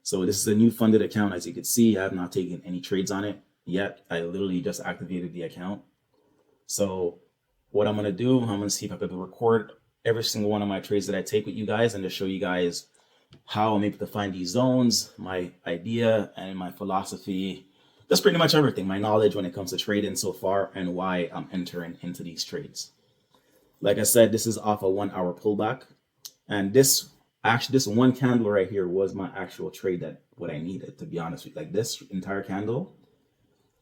So this is a new funded account. As you can see, I have not taken any trades on it yet. I literally just activated the account. So what I'm gonna do, I'm gonna see if I could record every single one of my trades that I take with you guys and to show you guys how I'm able to find these zones, my idea and my philosophy, that's pretty much everything, my knowledge when it comes to trading so far and why I'm entering into these trades. Like I said, this is off a 1 hour pullback. And this one candle right here was my actual trade, that what I needed, to be honest with you. Like this entire candle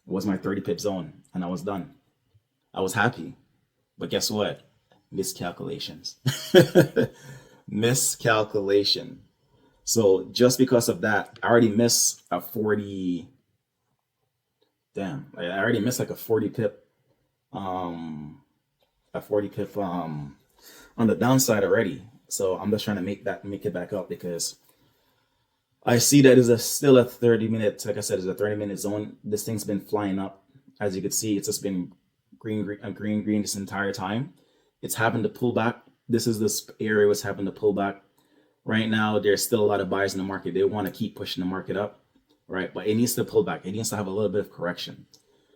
was my 30 pip zone and I was done. I was happy. But guess what? Miscalculations. Miscalculation. So just because of that, I already missed a 40. Damn, I already missed like a 40 pip, a 40 pip on the downside already. So I'm just trying to make it back up, because I see that is still a 30-minute, like I said, is a 30-minute zone. This thing's been flying up. As you can see, it's just been green this entire time. It's happened to pull back. This is this area was happened to pull back. Right now, there's still a lot of buyers in the market. They want to keep pushing the market up, right? But it needs to pull back. It needs to have a little bit of correction.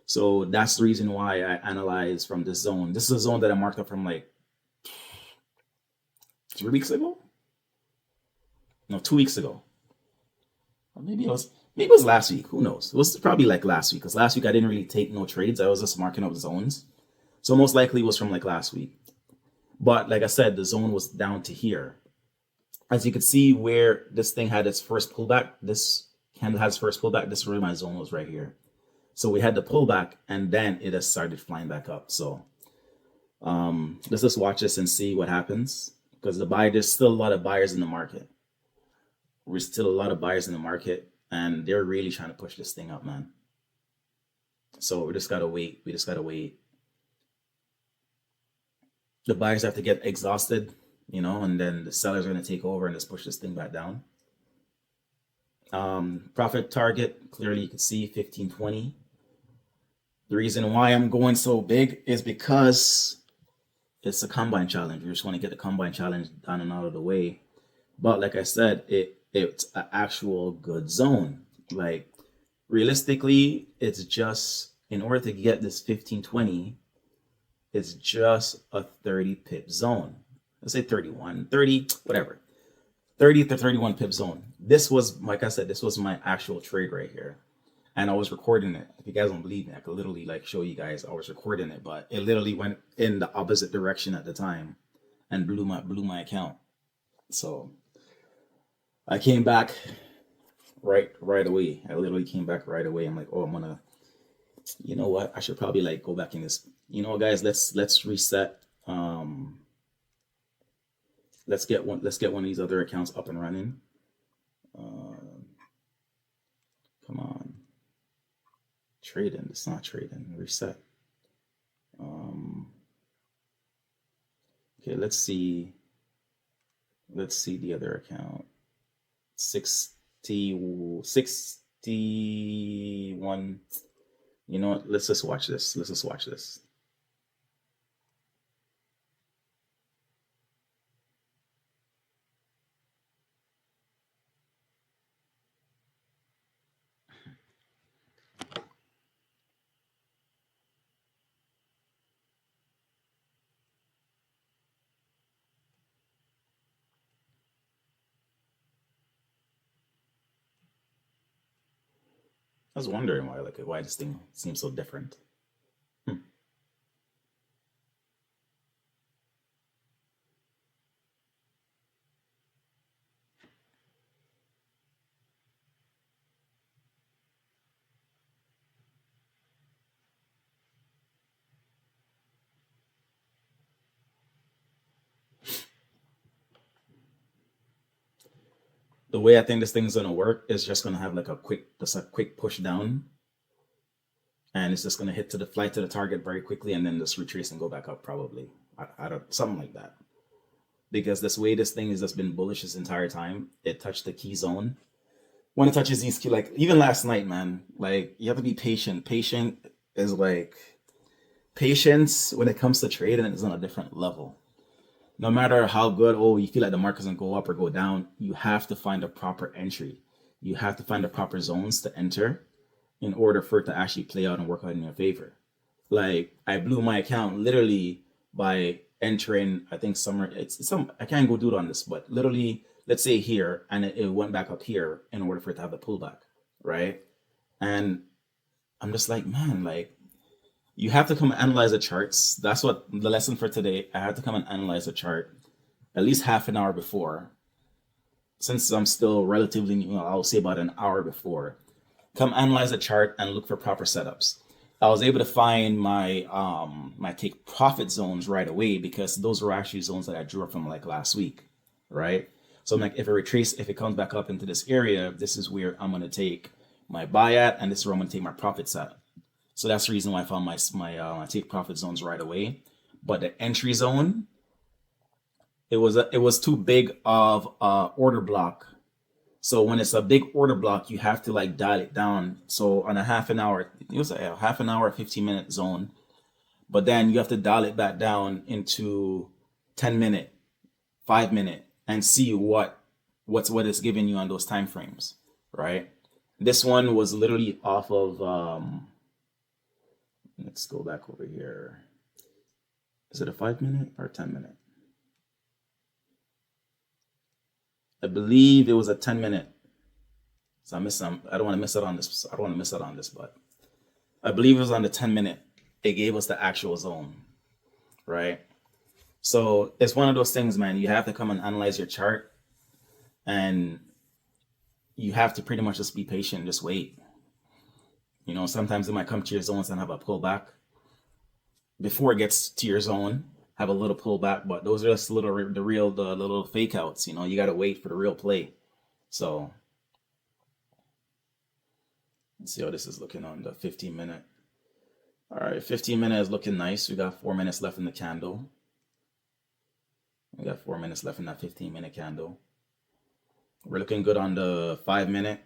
So that's the reason why I analyze from this zone. This is a zone that I marked up from like 3 weeks ago. No, 2 weeks ago. Or maybe it was last week. Who knows? It was probably like last week, because last week I didn't really take no trades. I was just marking up zones. So most likely it was from like last week. But like I said, the zone was down to here. As you can see where this thing had its first pullback, this candle has first pullback, this is where my zone was right here. So we had the pullback and then it has started flying back up. So let's just watch this and see what happens, because there's still a lot of buyers in the market. There's still a lot of buyers in the market and they're really trying to push this thing up, man. So we just gotta wait. We just gotta wait. The buyers have to get exhausted, and then the sellers are going to take over and just push this thing back down. Profit target, clearly you can see 1520. The reason why I'm going so big is because it's a combine challenge. We just want to get the combine challenge done and out of the way. But like I said, it's an actual good zone. Like realistically, it's just, in order to get this 1520, it's just a 30 pip zone. Let's say 31, 30, whatever. 30 to 31 pip zone. This was, like I said, this was my actual trade right here. And I was recording it. If you guys don't believe me, I could literally like show you guys I was recording it, but it literally went in the opposite direction at the time and blew my account. So I came back right away. I literally came back right away. I'm like, oh, I'm gonna, you know what? I should probably like go back in this. Guys, let's reset. Let's get one of these other accounts up and running. Come on. Trading. It's not trading. Reset. Okay, let's see the other account. 61. You know what? Let's just watch this. I was wondering why this thing seems so different. The way I think this thing's gonna work is just gonna have like a quick push down, and it's just gonna fly to the target very quickly, and then just retrace and go back up probably. I don't, something like that. Because this way this thing has just been bullish this entire time. It touched the key zone. When it touches these key, like even last night, man, like you have to be patient. Patient is like patience when it comes to trading is on a different level. No matter how good, you feel like the market's gonna go up or go down, you have to find a proper entry. you have to find the proper zones to enter in order for it to actually play out and work out in your favor. Like I blew my account literally by entering, I think somewhere it's some, I can't go do it on this, but literally let's say here, and it went back up here in order for it to have the pullback, right? And I'm just like, man, like you have to come and analyze the charts. That's what the lesson for today. I had to come and analyze the chart at least half an hour before. Since I'm still relatively new, I'll say about an hour before. Come analyze the chart and look for proper setups. I was able to find my take profit zones right away because those were actually zones that I drew up from like last week, right? So I'm like, if it comes back up into this area, this is where I'm gonna take my buy at, and this is where I'm gonna take my profits at. So that's the reason why I found my take profit zones right away. But the entry zone, it was too big of a order block. So when it's a big order block, you have to like dial it down. So on a half an hour, it was a half an hour, 15-minute zone, but then you have to dial it back down into 10-minute, 5-minute, and see what it's giving you on those time frames, right? This one was literally off of let's go back over here. Is it a 5-minute or 10-minute? I believe it was a 10-minute. So I missed some. I don't want to miss out on this. I don't want to miss out on this, but I believe it was on the 10-minute. It gave us the actual zone, right? So it's one of those things, man. You have to come and analyze your chart, and you have to pretty much just be patient and just wait. You know, sometimes it might come to your zones and have a pullback. Before it gets to your zone, have a little pullback, but those are just the little fake outs. You know, you got to wait for the real play. So let's see how this is looking on the 15-minute. All right, 15-minute is looking nice. We got 4 minutes left in the candle. We got 4 minutes left in that 15-minute candle. We're looking good on the 5-minute.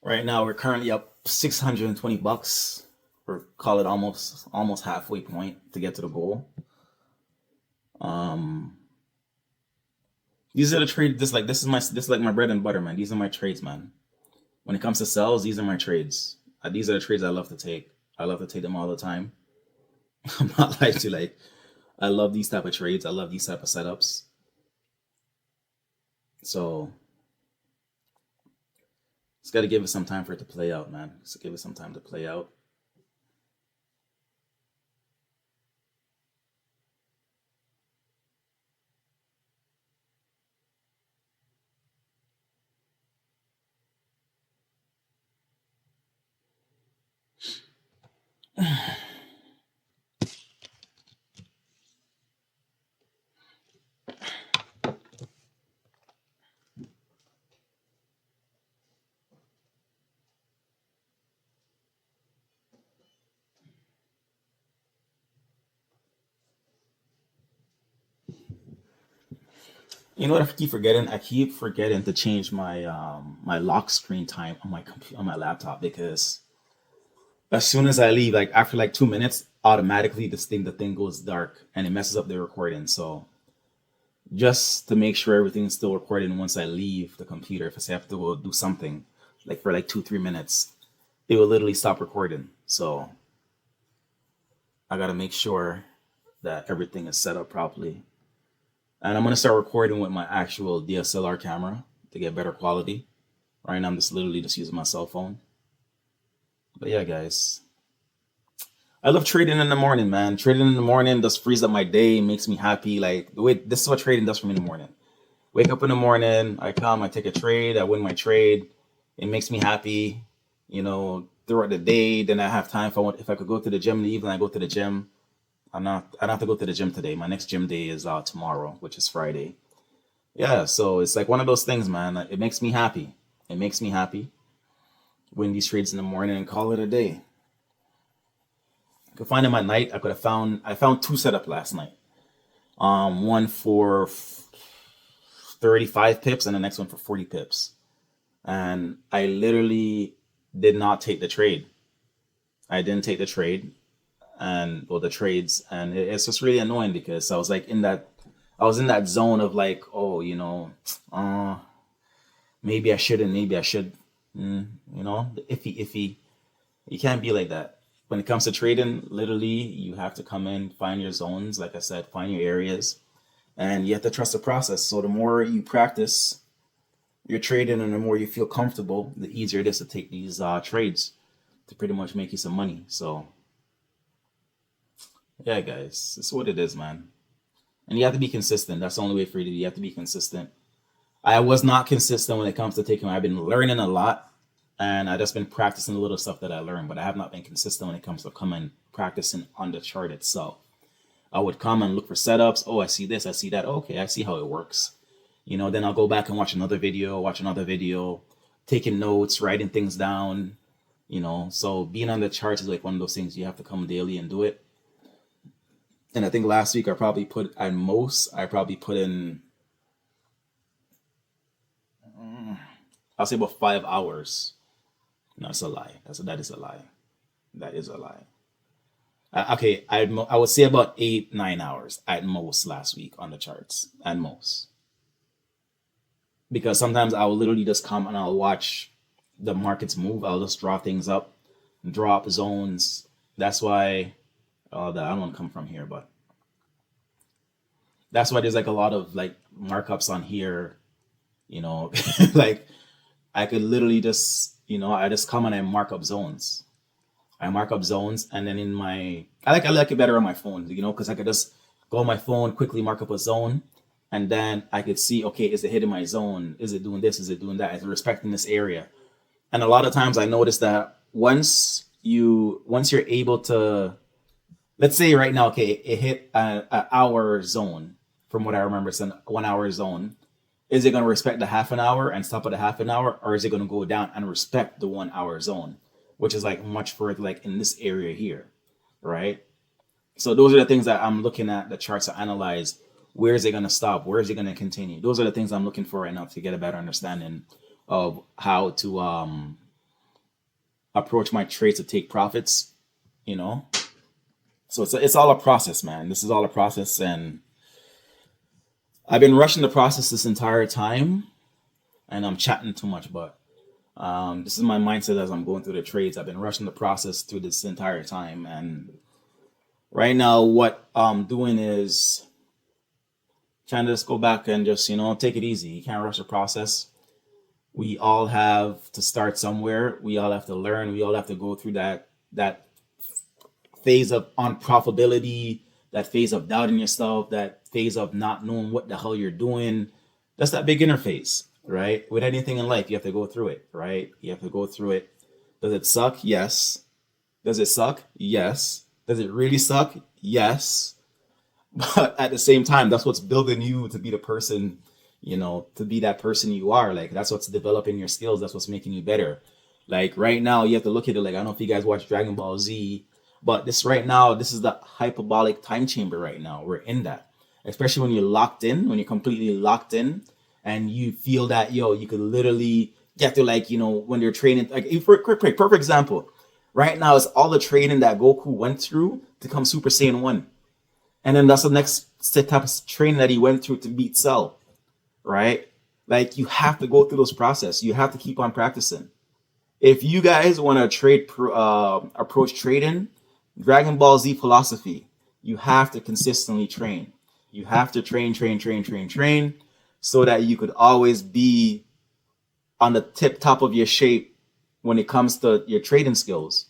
Right now, we're currently up $620, or call it almost halfway point to get to the goal. These are the trades. This is like my bread and butter, man. These are my trades, man. When it comes to sells, these are my trades. These are the trades I love to take. I love to take them all the time. I'm not like to like. I love these type of trades. I love these type of setups. So it's got to give it some time for it to play out, man. Just give it some time to play out. You know what I keep forgetting? I keep forgetting to change my lock screen time on my computer, on my laptop, because as soon as I leave, like after like 2 minutes, automatically the thing goes dark and it messes up the recording. So just to make sure everything's still recording once I leave the computer, if I say I have to go do something like for like 2-3 minutes, it will literally stop recording. So I gotta make sure that everything is set up properly. And I'm gonna start recording with my actual DSLR camera to get better quality. Right now I'm just literally just using my cell phone. But yeah, guys, I love trading in the morning, man. Trading in the morning just frees up my day, makes me happy. Like the way this is what trading does for me in the morning. Wake up in the morning, I come, I take a trade, I win my trade. It makes me happy, you know, throughout the day. Then I have time if I could go to the gym in the evening, I go to the gym. I don't have to go to the gym today. My next gym day is tomorrow, which is Friday. Yeah, so it's like one of those things, man. It makes me happy. It makes me happy. Win these trades in the morning and call it a day. I could find them at night. I found two setup last night. One for 35 pips and the next one for 40 pips. And I literally did not take the trade. I didn't take the trade. and or the trades, and it's just really annoying because I was like in that, I was in that zone of like, oh, uh, maybe I shouldn't, maybe I should, iffy. You can't be like that. When it comes to trading, literally, you have to come in, find your zones, like I said, find your areas, and you have to trust the process. So the more you practice your trading and the more you feel comfortable, the easier it is to take these trades to pretty much make you some money. So yeah, guys, it's what it is, man. And you have to be consistent. That's the only way for you to. You have to be consistent. I was not consistent when it comes to taking. I've been learning a lot, and I just been practicing the little stuff that I learned. But I have not been consistent when it comes to coming practicing on the chart itself. I would come and look for setups. Oh, I see this, I see that. Okay, I see how it works. Then I'll go back and watch another video, taking notes, writing things down. So being on the charts is like one of those things you have to come daily and do it. And I think last week I probably put in, I'll say about 5 hours. No, it's a lie. That is a lie. That is a lie. Okay, I would say about 8 9 hours at most last week on the charts at most, because sometimes I will literally just come and I'll watch the markets move. I'll just draw things up, draw up zones. That's why I don't want to come from here, but that's why there's like a lot of like markups on here. Like I could literally just I just come and I mark up zones. I mark up zones, and then I like it better on my phone, because I could just go on my phone, quickly mark up a zone, and then I could see, okay, is it hitting my zone? Is it doing this? Is it doing that? Is it respecting this area? And a lot of times I notice that once you're able to, let's say right now, okay, it hit an hour zone. From what I remember, it's a 1 hour zone. Is it going to respect the half an hour and stop at a half an hour, or is it going to go down and respect the 1 hour zone, which is like much further, like in this area here, right? So those are the things that I'm looking at the charts to analyze. Where is it going to stop? Where is it going to continue? Those are the things I'm looking for right now to get a better understanding of how to approach my trades to take profits. You know, so it's all a process, man. This is all a process, and I've been rushing the process this entire time, and I'm chatting too much, but this is my mindset as I'm going through the trades. I've been rushing the process through this entire time, and right now, what I'm doing is trying to just go back and just take it easy. You can't rush the process. We all have to start somewhere. We all have to learn. We all have to go through that phase of unprofitability, that phase of doubting yourself, that phase of not knowing what the hell you're doing. That's that beginner phase, right? With anything in life, you have to go through it, right? You have to go through it. Does it suck? Yes. Does it suck? Yes. Does it really suck? Yes. But at the same time, that's what's building you to be the person, to be that person you are. Like, that's what's developing your skills. That's what's making you better. Like right now, you have to look at it like, I don't know if you guys watch Dragon Ball Z, but this right now, this is the hyperbolic time chamber right now. We're in that. Especially when you're locked in, when you're completely locked in and you feel that, you could literally get to like, when you're training, like for perfect example, right now is all the training that Goku went through to become Super Saiyan 1. And then that's the next type of training that he went through to beat Cell, right? Like you have to go through those process. You have to keep on practicing. If you guys want to approach trading, Dragon Ball Z philosophy, you have to consistently train. You have to train, so that you could always be on the tip top of your shape when it comes to your trading skills,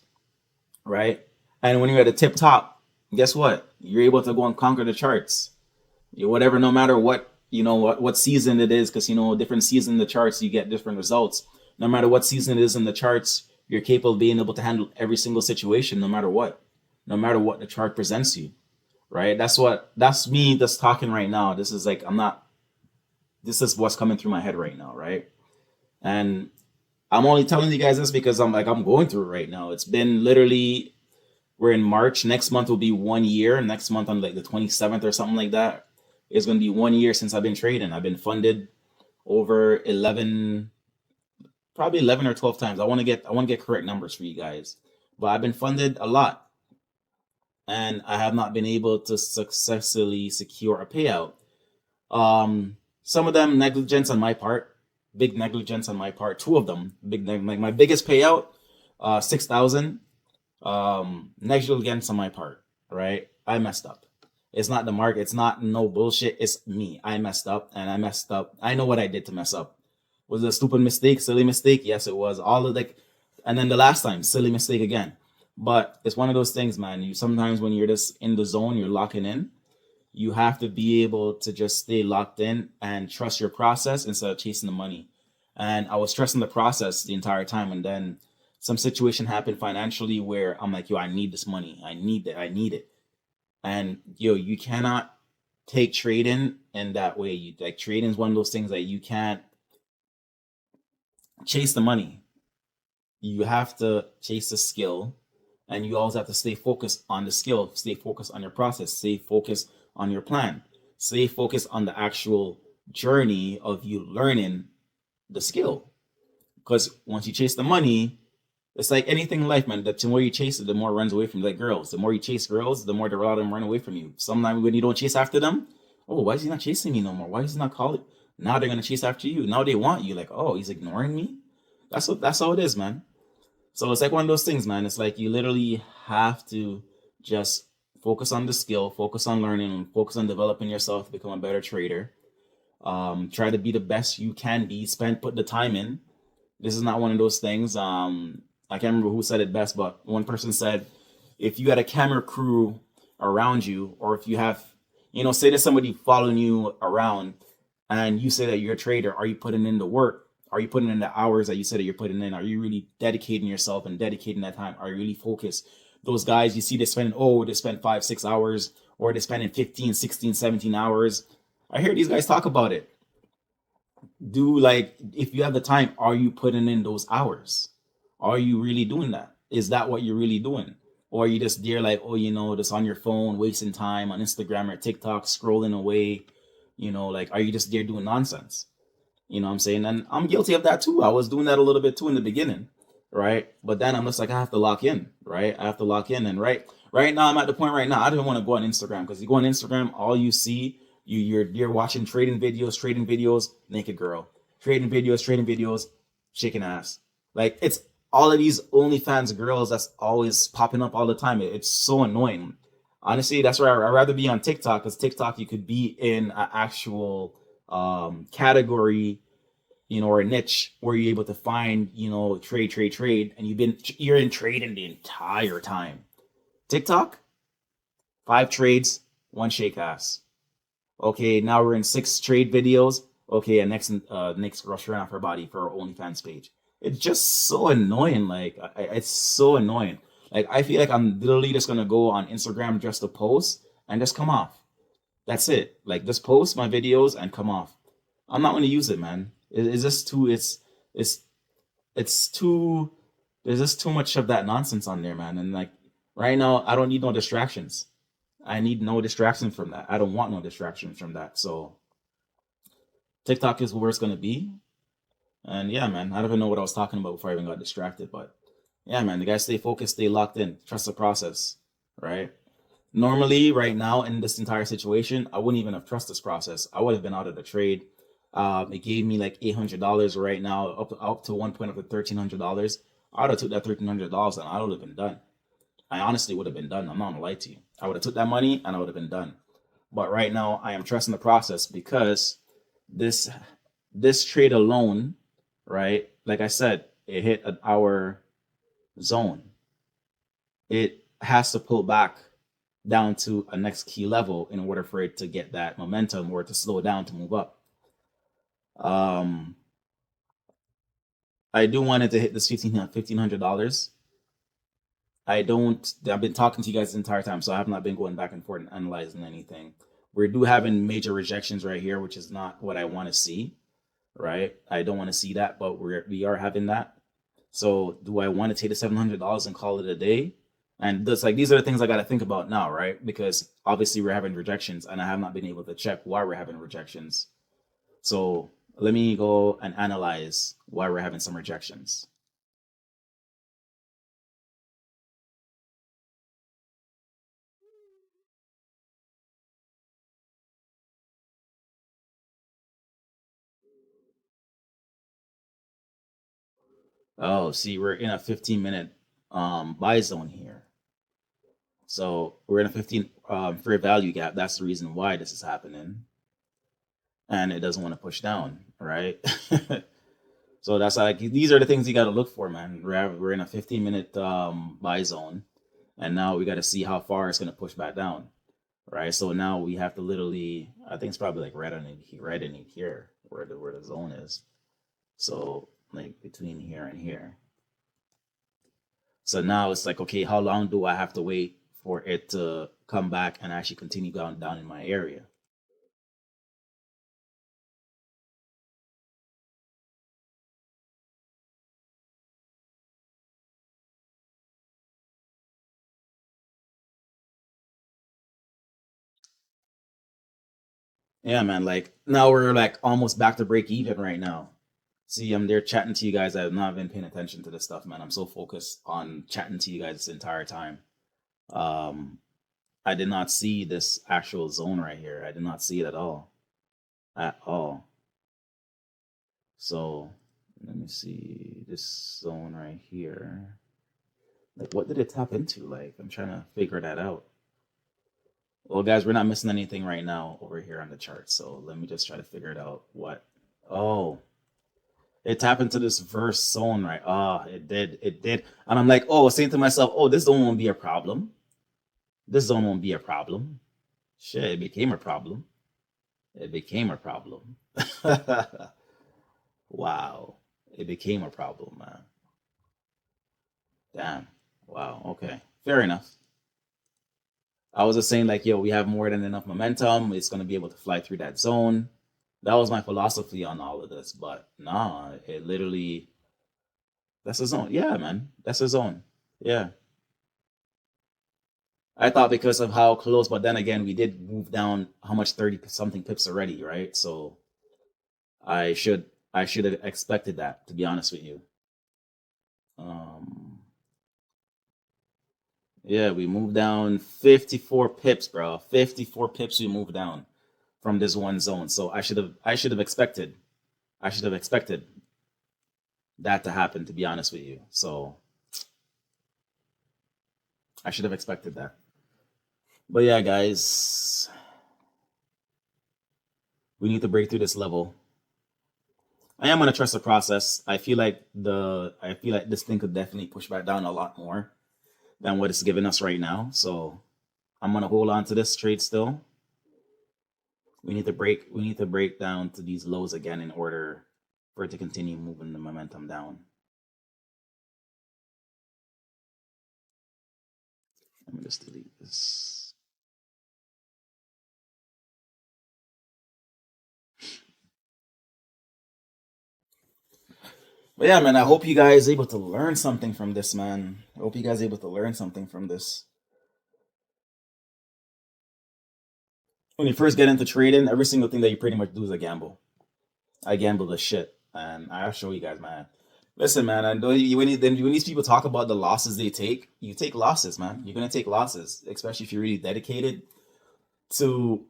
right? And when you're at the tip top, guess what? You're able to go and conquer the charts. Whatever, no matter what season it is, because different season in the charts you get different results. No matter what season it is in the charts, you're capable of being able to handle every single situation, no matter what the chart presents you, right? That's me just talking right now. This is like this is what's coming through my head right now, right? And I'm only telling you guys this because I'm going through it right now. It's been literally, we're in March. Next month will be 1 year. Next month on like the 27th or something like that, it's going to be 1 year since I've been trading. I've been funded over 11, probably 11 or 12 times. I want to get correct numbers for you guys, but I've been funded a lot. and I have not been able to successfully secure a payout. Some of them negligence on my part, big negligence on my part. Two of them, like my biggest payout, 6,000. Negligence on my part, right? I messed up. It's not the market. It's not no bullshit. It's me. I messed up, and I messed up. I know what I did to mess up. Was it a stupid mistake, silly mistake? Yes, it was. All of like, and then the last time, silly mistake again. But it's one of those things, man. You sometimes when you're just in the zone, you're locking in. You have to be able to just stay locked in and trust your process instead of chasing the money. And I was trusting the process the entire time, and then some situation happened financially where I'm like, yo, I need this money. I need it. I need it. And yo, you cannot take trading in that way. You like trading is one of those things that you can't chase the money. You have to chase the skill, and you always have to stay focused on the skill, stay focused on your process, stay focused on your plan, stay focused on the actual journey of you learning the skill. Because once you chase the money, it's like anything in life, man. The more you chase it, the more it runs away from you. Like girls, the more you chase girls, the more the lot of them run away from you. Sometimes when you don't chase after them, oh, why is he not chasing me no more? Why is he not calling? Now they're gonna chase after you. Now they want you. Like, oh, he's ignoring me. That's how it is, man. So it's like one of those things, man. It's like you literally have to just focus on the skill, focus on learning, and focus on developing yourself to become a better trader. Try to be the best you can be. Put the time in. This is not one of those things. I can't remember who said it best, but one person said, if you had a camera crew around you, or if you have, say there's somebody following you around, and you say that you're a trader, are you putting in the work? Are you putting in the hours that you said that you're putting in? Are you really dedicating yourself and dedicating that time? Are you really focused? Those guys you see, they spend 5, 6 hours, or they're spending 15, 16, 17 hours. I hear these guys talk about it. Do like, if you have the time, are you putting in those hours? Are you really doing that? Is that what you're really doing? Or are you just there like, oh, just on your phone, wasting time on Instagram or TikTok, scrolling away? Like, are you just there doing nonsense? You know what I'm saying? And I'm guilty of that too. I was doing that a little bit too in the beginning, right? But then I'm just like, I have to lock in, right? I have to lock in. And right now, I'm at the point right now, I don't want to go on Instagram, because you go on Instagram, all you see, you're watching trading videos, naked girl, trading videos, shaking ass. Like, it's all of these OnlyFans girls that's always popping up all the time. It's so annoying. Honestly, that's why I'd rather be on TikTok, because TikTok you could be in an actual category, or a niche where you're able to find, trade, and you're in trading the entire time. TikTok, 5 trades, one shake ass. Okay, now we're in 6 trade videos. Okay, and next girl showing off her body for her OnlyFans page. It's just so annoying. Like, it's so annoying. Like, I feel like I'm literally just gonna go on Instagram just to post and just come off. That's it. Like, just post my videos and come off. I'm not gonna use it, man. It's just too. It's it's too. There's just too much of that nonsense on there, man. And like right now, I don't need no distractions. I need no distraction from that. I don't want no distractions from that. So TikTok is where it's gonna be. And yeah, man, I don't even know what I was talking about before I even got distracted. But yeah, man, the guys stay focused, stay locked in, trust the process, right? Normally, right now in this entire situation, I wouldn't even have trusted this process. I would have been out of the trade. It gave me like $800 right now, up to one point up to $1,300. I would have took that $1,300 and I would have been done. I honestly would have been done. I'm not gonna lie to you. I would have took that money and I would have been done. But right now, I am trusting the process, because this this trade alone, right? Like I said, it hit an hour zone. It has to pull back down to a next key level in order for it to get that momentum, or to slow down to move up. Um, I do want it to hit this $1,500. I don't. I've been talking to you guys the entire time, so I have not been going back and forth and analyzing anything. We do having major rejections right here, which is not what I want to see. Right? I don't want to see that, but we are having that. So do I want to take the $700 and call it a day? And that's like, these are the things I got to think about now, right? Because obviously we're having rejections, and I have not been able to check why we're having rejections. So let me go and analyze why we're having some rejections. Oh, see, we're in a 15-minute buy zone here. So we're in a 15 fair value gap. That's the reason why this is happening. And it doesn't want to push down, right? So that's like these are the things you got to look for, man. We're in a 15-minute buy zone, and now we got to see how far it's going to push back down, right? So now we have to literally, I think it's probably like right in here where the zone is. So like between here and here. So now it's like, okay, how long do I have to wait for it to come back and actually continue going down in my area? Yeah, man. Like now we're like almost back to break even right now. See, I'm there chatting to you guys. I have not been paying attention to this stuff, man. I'm so focused on chatting to you guys this entire time. Um, I did not see this actual zone right here. I did not see it at all. At all. So let me see this zone right here. Like, what did it tap into? Like, I'm trying to figure that out. Well, guys, we're not missing anything right now over here on the chart. So let me just try to figure it out. What? Oh, it tapped into this verse zone, right? Ah, it did. It did. And I'm like, oh, saying to myself, oh, this zone won't be a problem. This zone won't be a problem. Shit, it became a problem. It became a problem. Wow. It became a problem, man. Damn. Wow. Okay. Fair enough. I was just saying, like, yo, we have more than enough momentum. It's going to be able to fly through that zone. That was my philosophy on all of this. But nah, it literally, that's a zone. Yeah, man. That's a zone. Yeah. I thought because of how close, but then again, we did move down how much 30 something pips already, right? So I should I should have expected that, to be honest with you. Um yeah, we moved down 54 pips, bro. 54 pips we moved down from this one zone. So I should have expected I should have expected that to happen, to be honest with you. So I should have expected that. But yeah, guys, we need to break through this level. I am gonna trust the process. I feel like this thing could definitely push back down a lot more than what it's giving us right now. So I'm gonna hold on to this trade still. We need to break down to these lows again in order for it to continue moving the momentum down. Let me just delete this. But yeah, man, I hope you guys able to learn something from this, man. I hope you guys able to learn something from this. When you first get into trading, every single thing that you pretty much do is a gamble. I gamble the shit, and I'll show you guys, man. Listen, man, I know when these people talk about the losses they take, you take losses, man. You're gonna take losses, especially if you're really dedicated to.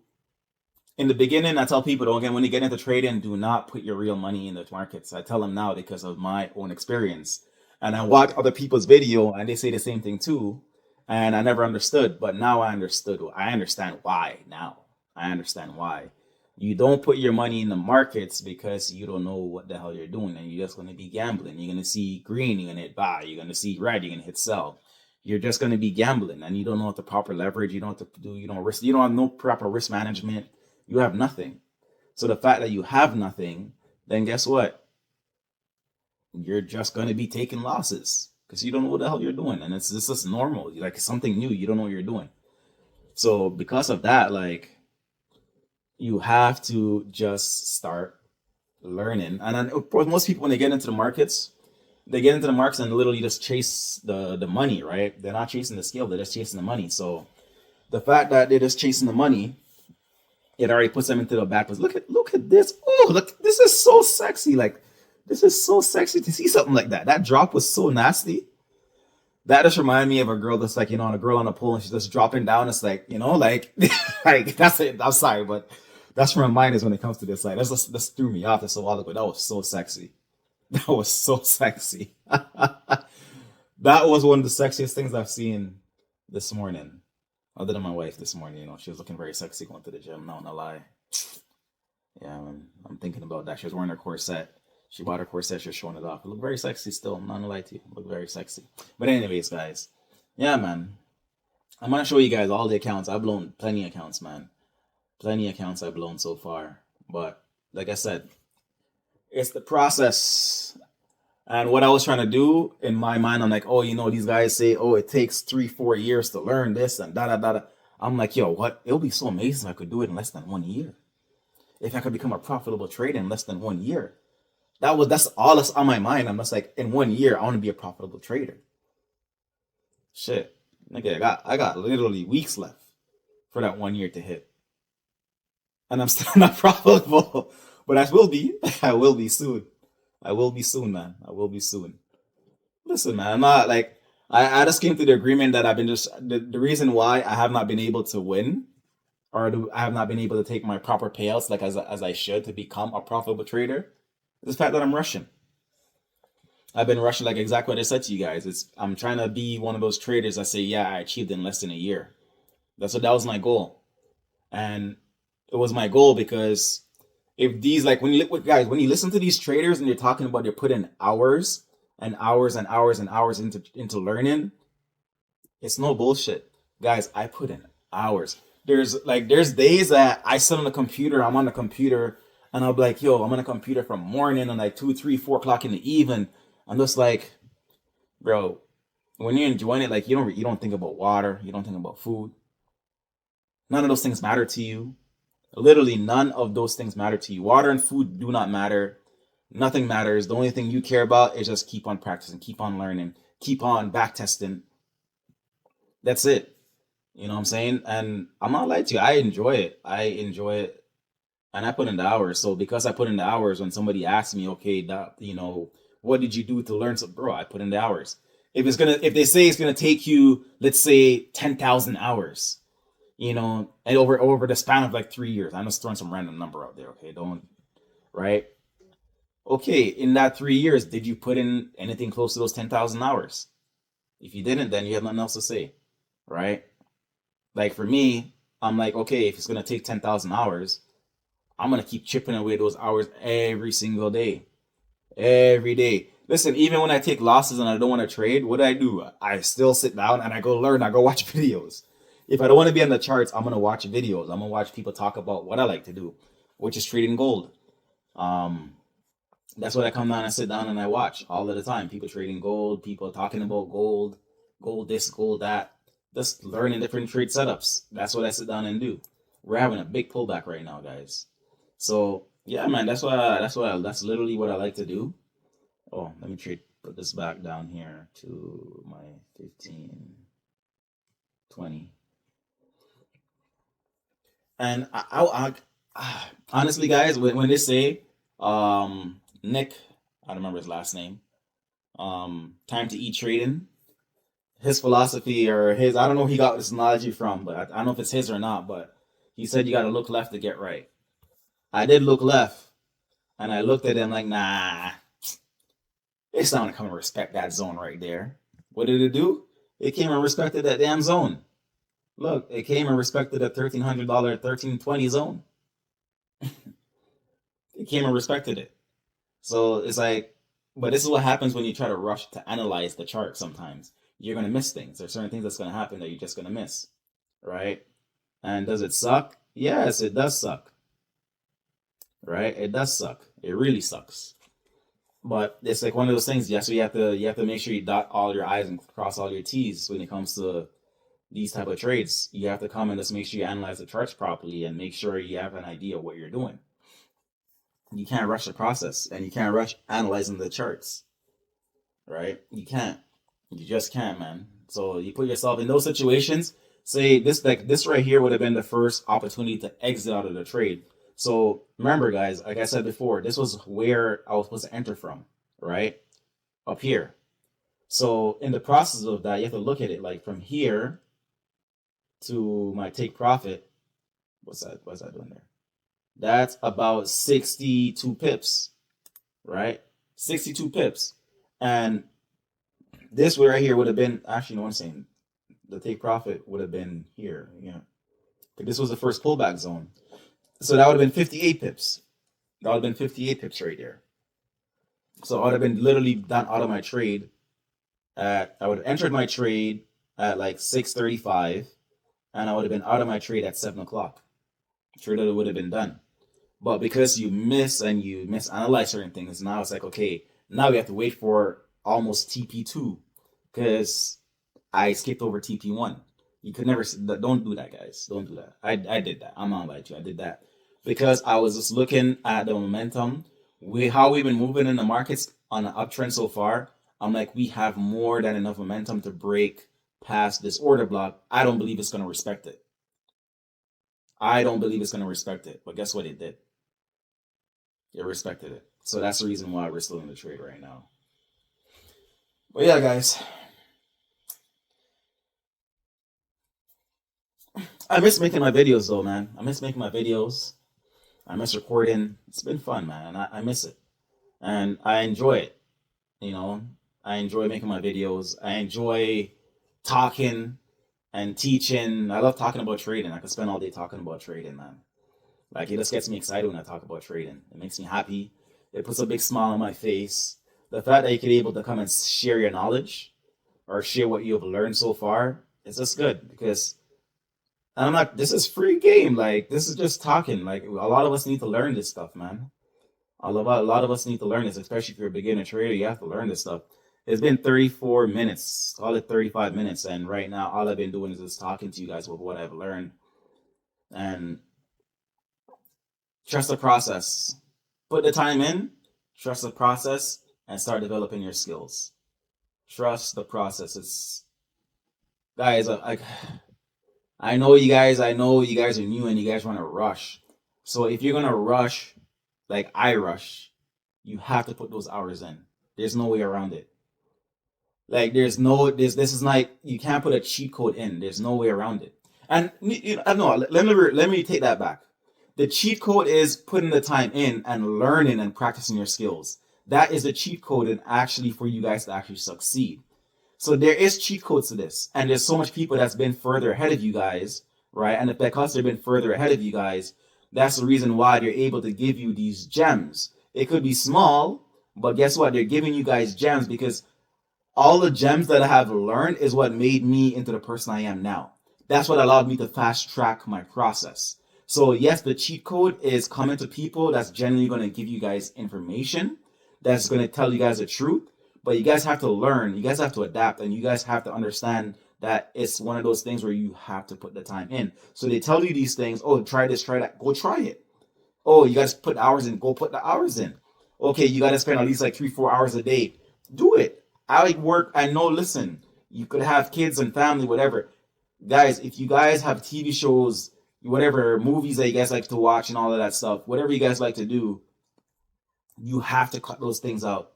In the beginning, I tell people, don't get when you get into trading, do not put your real money in the markets. I tell them now because of my own experience, and I watch other people's video, and they say the same thing too. And I never understood, but now I understood. I understand why now. I understand why. You don't put your money in the markets because you don't know what the hell you're doing, and you're just going to be gambling. You're going to see green, you're going to hit buy. You're going to see red, you're going to hit sell. You're just going to be gambling, and you don't know what the proper leverage. You don't have to do. You don't risk. You don't have no proper risk management. You have nothing. So the fact that you have nothing, then guess what? You're just going to be taking losses because you don't know what the hell you're doing, and it's just normal. Like something new, you don't know what you're doing. So because of that, like you have to just start learning. And then, of course, most people when they get into the markets, they get into the markets and literally just chase the money, right? They're not chasing the skill; they're just chasing the money. So the fact that they're just chasing the money, it already puts them into the back. Look at this. Oh, look, this is so sexy. Like this is so sexy to see something like that. That drop was so nasty. That just reminded me of a girl that's like, a girl on a pole and she's just dropping down. It's like, like, like that's it. I'm sorry, but that's where my mind is when it comes to this. Like, that's just threw me off. That's a while ago. That was so sexy. That was so sexy. That was one of the sexiest things I've seen this morning. Other than my wife this morning, she was looking very sexy going to the gym, not gonna lie. Yeah, I'm thinking about that. She was wearing her corset. She bought her corset, she was showing it off. It looked very sexy still, I'm not gonna lie to you. It looked very sexy. But anyways, guys. Yeah, man. I'm gonna show you guys all the accounts. I've blown plenty of accounts, man. Plenty of accounts I've blown so far. But like I said, it's the process. And what I was trying to do in my mind, I'm like, oh, these guys say, oh, it takes 3, 4 years to learn this and da da da da. I'm like, yo, what? It'll be so amazing if I could do it in less than 1 year. If I could become a profitable trader in less than 1 year. That's all that's on my mind. I'm just like, in 1 year, I want to be a profitable trader. Shit. Nigga, I got literally weeks left for that 1 year to hit. And I'm still not profitable. But I will be. I will be soon. I will be soon, man. I will be soon. Listen, man, I'm not like I just came to the agreement that I've been just the reason why I have not been able to win I have not been able to take my proper payouts like as I should to become a profitable trader is the fact that I'm rushing. I've been rushing like exactly what I said to you guys. I'm trying to be one of those traders that say, yeah, I achieved in less than a year. That was my goal. And it was my goal because if these like when you look guys when you listen to these traders and they're talking about they're putting hours and hours and hours and hours into learning, it's no bullshit, guys. I put in hours. There's days that I sit on the computer, I'm on the computer, and I'll be like, yo, I'm on the computer from morning and like 2, 3, 4 o'clock in the evening. I'm just like, bro, when you're enjoying it, like you don't think about water, you don't think about food. None of those things matter to you. Literally none of those things matter to you. Water and food do not matter. Nothing matters. The only thing you care about is just keep on practicing, keep on learning, keep on back testing. That's it. You know what I'm saying? And I'm not lying to you. I enjoy it. I enjoy it. And I put in the hours. So because I put in the hours, when somebody asks me, okay, what did you do to learn? So, bro, I put in the hours. If they say it's gonna take you, let's say 10,000 hours, and over the span of like 3 years, I'm just throwing some random number out there. Okay, don't right. Okay, in that 3 years, did you put in anything close to those 10,000 hours? If you didn't, then you have nothing else to say, right? Like for me, I'm like, okay, if it's gonna take 10,000 hours, I'm gonna keep chipping away those hours every single day, every day. Listen, even when I take losses and I don't want to trade, what do? I still sit down and I go learn. I go watch videos. If I don't want to be on the charts, I'm gonna watch videos. I'm gonna watch people talk about what I like to do, which is trading gold. Um, that's what I come down and sit down and I watch all of the time. People trading gold, people talking about gold, gold this, gold that, just learning different trade setups. That's what I sit down and do. We're having a big pullback right now, guys. So yeah, man, that's literally what I like to do. Oh, let me put this back down here to my 15, 20. And honestly, guys, when they say Nick, I don't remember his last name, time to eat trading, his philosophy or his, I don't know where he got this analogy from, but I don't know if it's his or not, but he said you got to look left to get right. I did look left and I looked at him like, nah, it's not going to come and respect that zone right there. What did it do? It came and respected that damn zone. Look, it came and respected the $1,300, 1320 zone. It came and respected it. So it's like, but this is what happens when you try to rush to analyze the chart sometimes. You're going to miss things. There's certain things that's going to happen that you're just going to miss. Right? And does it suck? Yes, it does suck. Right? It does suck. It really sucks. But it's like one of those things. Yes, you have to make sure you dot all your I's and cross all your T's when it comes to these type of trades. You have to come and just make sure you analyze the charts properly and make sure you have an idea of what you're doing. You can't rush the process and you can't rush analyzing the charts, right? You can't. You just can't, man. So you put yourself in those situations. Say this right here would have been the first opportunity to exit out of the trade. So remember, guys, like I said before, this was where I was supposed to enter from, right? Up here. So in the process of that, you have to look at it like from here to my take profit. What's that doing there? That's about 62 pips, right? 62 pips. And this right here would have been, actually, no one's saying the take profit would have been here. Yeah. But this was the first pullback zone. So that would have been 58 pips. That would have been 58 pips right there. So I would have been literally done out of my trade I would have entered my trade at like 6:35, and I would have been out of my trade at 7 o'clock. Trade would have been done. But because you miss and you misanalyze certain things, now it's like, okay, now we have to wait for almost TP2 because I skipped over TP1. You could never, don't do that, guys. Don't do that. I did that. I'm not lying to you. I did that because I was just looking at the momentum, how we've been moving in the markets on an uptrend so far. I'm like, we have more than enough momentum to break past this order block. I don't believe it's going to respect it. I don't believe it's going to respect it. But guess what it did? It respected it. So that's the reason why we're still in the trade right now. But yeah, guys, I miss making my videos though, man. I miss making my videos. I miss recording. It's been fun, man. And I miss it. And I enjoy it. You know, I enjoy making my videos. I enjoy talking and teaching. I love talking about trading. I could spend all day talking about trading, man. Like it just gets me excited when I talk about trading. It makes me happy. It puts a big smile on my face. The fact that you could be able to come and share your knowledge or share what you've learned so far, it's just good because I'm not. This is free game. Like this is just talking. Like a lot of us need to learn this stuff, man. A lot of us need to learn this, especially if you're a beginner trader. You have to learn this stuff. It's been 34 minutes, call it 35 minutes, and right now all I've been doing is just talking to you guys with what I've learned. And trust the process. Put the time in, trust the process, and start developing your skills. Trust the process. It's guys, I know you guys. I know you guys are new and you guys want to rush. So if you're gonna rush, like I rush, you have to put those hours in. There's no way around it. Like there's no this is like you can't put a cheat code in. There's no way around it. And you know, no, let me take that back. The cheat code is putting the time in and learning and practicing your skills. That is the cheat code and actually for you guys to actually succeed. So there is cheat codes to this, and there's so much people that's been further ahead of you guys, right? And because they've been further ahead of you guys, that's the reason why they're able to give you these gems. It could be small, but guess what? They're giving you guys gems because all the gems that I have learned is what made me into the person I am now. That's what allowed me to fast track my process. So yes, the cheat code is coming to people that's generally going to give you guys information, that's going to tell you guys the truth. But you guys have to learn, you guys have to adapt, and you guys have to understand that it's one of those things where you have to put the time in. So they tell you these things, oh, try this, try that, go try it. Oh, you guys put hours in, go put the hours in. Okay, you got to spend at least like 3-4 hours a day. Do it. I work, I know, listen, you could have kids and family, whatever. Guys, if you guys have TV shows, whatever, movies that you guys like to watch and all of that stuff, whatever you guys like to do, you have to cut those things out.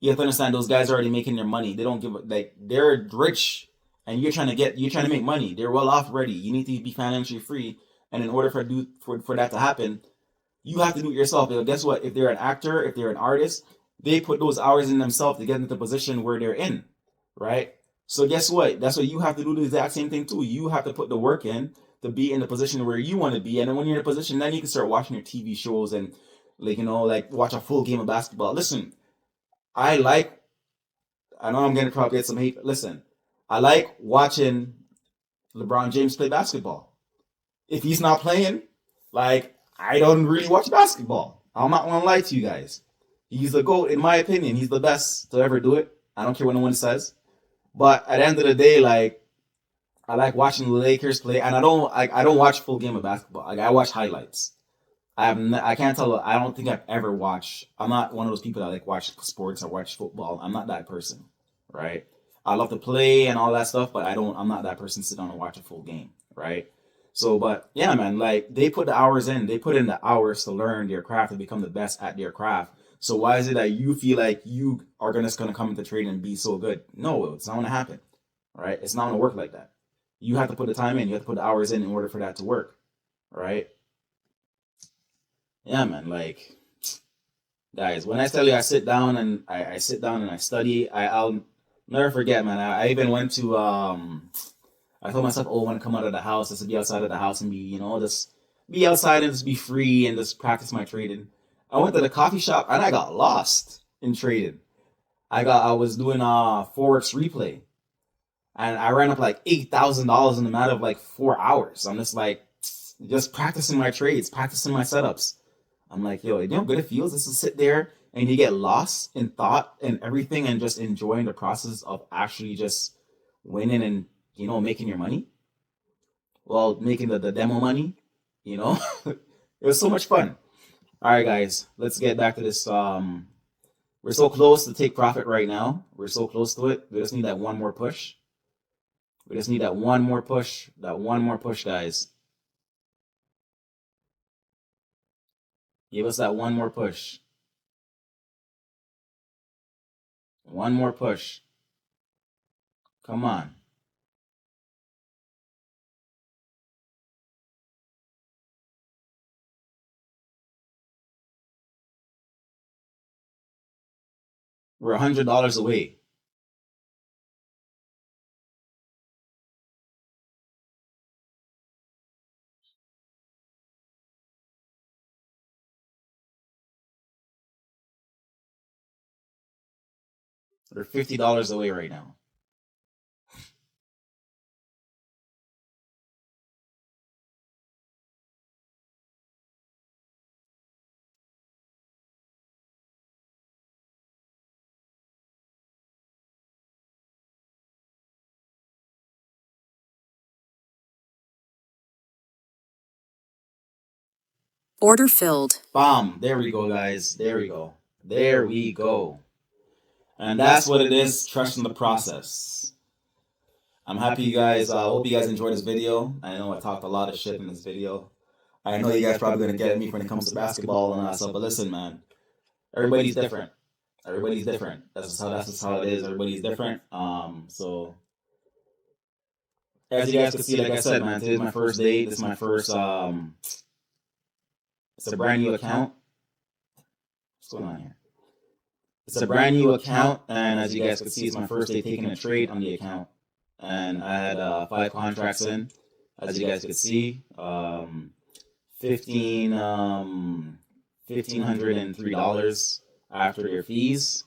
You have to understand those guys are already making their money. They don't give like they're rich and you're trying to make money. They're well off already. You need to be financially free. And in order for that to happen, you have to do it yourself. Because guess what? If they're an actor, if they're an artist, they put those hours in themselves to get into the position where they're in. Right? So guess what? That's what you have to do the exact same thing too. You have to put the work in to be in the position where you want to be. And then when you're in a position, then you can start watching your TV shows and like watch a full game of basketball. Listen, I like I know I'm gonna probably get some hate. Listen, I like watching LeBron James play basketball. If he's not playing, like I don't really watch basketball. I'm not gonna lie to you guys. He's the GOAT, in my opinion. He's the best to ever do it. I don't care what no one says. But at the end of the day, like I like watching the Lakers play, and I don't watch full game of basketball. Like I watch highlights. I can't tell. I don't think I've ever watched. I'm not one of those people that like watch sports or watch football. I'm not that person, right? I love to play and all that stuff, but I don't. I'm not that person to sit down and watch a full game, right? So, but yeah, man, like they put the hours in. They put in the hours to learn their craft and become the best at their craft. So why is it that you feel like you are gonna come into trading and be so good? No, it's not gonna happen, right? It's not gonna work like that. You have to put the time in. You have to put the hours in order for that to work, right? Yeah, man. Like Guys, when I tell you I sit down and I sit down and I study, I'll never forget, man. I even went to I told myself, oh, when I come out of the house, just to be outside of the house and be, just be outside and just be free and just practice my trading. I went to the coffee shop and I got lost in trading. I was doing Forex replay and I ran up like $8,000 in a matter of like 4 hours. I'm just like just practicing my trades, practicing my setups. I'm like, yo, you know how good it feels just to sit there and you get lost in thought and everything and just enjoying the process of actually just winning and making your money. Well, making the demo money, you know. It was so much fun. All right, guys, let's get back to this. We're so close to take profit right now. We're so close to it. We just need that one more push. We just need that one more push. That one more push, guys. Give us that one more push. One more push. Come on. We're $100 away. We're $50 away right now. Order filled. Bam. There we go, guys. There we go. There we go. And that's what it is, trusting the process. I'm happy you guys, hope you guys enjoyed this video. I know I talked a lot of shit in this video. I know you guys probably gonna get at me when it comes to basketball and all that stuff, but listen, man, everybody's different. Everybody's different. That's just how it is. Everybody's different. So as you guys can see, like I said, man, today's my first day. This is my first it's a brand new account. What's going on here? It's a brand new account, and as you guys can see, it's my first day taking a trade on the account. And I had 5 contracts in, as you guys could see. 15 $1,503 after your fees.